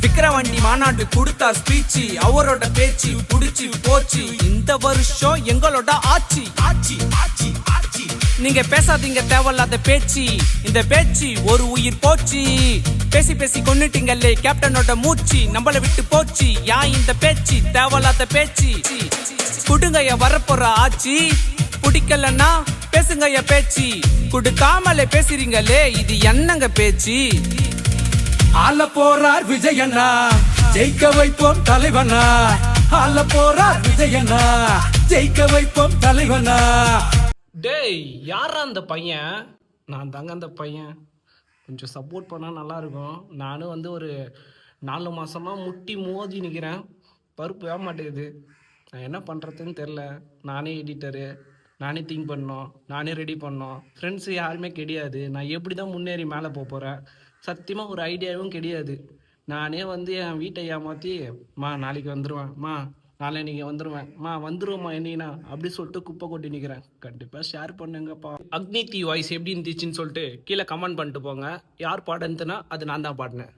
விக்கிரவாண்டி மாநாடு கொடுத்தா ஸ்பீச் அவரோட பேச்சு புடிச்சு போச்சு. இந்த வருஷம் எங்களோட ஆட்சி ஆட்சி ஆட்சி ஆட்சி. நீங்க பேசாதீங்க தேவையில்லாத பேச்சு, இந்த பேச்சு ஒரு உயிர் போச்சு. பேசி பேசி கொன்னுட்டீங்களே கேப்டனோட மூச்சு, நம்மள விட்டு போச்சு. யா இந்த பேச்சு தேவையில்லாத பேச்சு. குடுங்கைய வரப்போற ஆட்சி, பிடிக்கலன்னா பேசுங்க பேச்சு. குடுக்காமலே பேசுறீங்களே இது என்னங்க பேச்சு? ஆள போறார் விஜயண்ணா, ஜெயிக்க வைப்போம் தலைவனா. ஆள போறார் விஜயண்ணா, ஜெயிக்க வைப்போம் தலைவனா. டேய் யாரா அந்த பையன்? நான் தாங்க அந்த பையன். கொஞ்சம் சப்போர்ட் பண்ணால் நல்லாயிருக்கும். நானும் ஒரு 4 மாதமாக முட்டி மோதி நிற்கிறேன். பருப்பு ஏற மாட்டேங்குது. நான் என்ன பண்ணுறதுன்னு தெரில. நானே எடிட்டரு, நானே திங்க் பண்ணோம், நானே ரெடி பண்ணோம். ஃப்ரெண்ட்ஸு யாருமே கிடையாது. நான் எப்படி தான் முன்னேறி மேலே போகிறேன்? சத்தியமாக ஒரு ஐடியாவும் கிடையாது. நானே என் வீட்டை ஏமாற்றி, நாளைக்கு வந்துடுவேன், நாளைக்கு வந்துடுவேன், வந்துடுவோம்மா என்னன்னா அப்படி சொல்லிட்டு குப்பை கொட்டி நிற்கிறேன். கண்டிப்பாக ஷேர் பண்ணுங்கப்பா. அக்னி தீ வாய்ஸ் எப்படி இருந்துச்சுன்னு சொல்லிட்டு கீழே கமெண்ட் பண்ணிட்டு போங்க. யார் பாடுறதுன்னா அது நான் தான் பாடினேன்.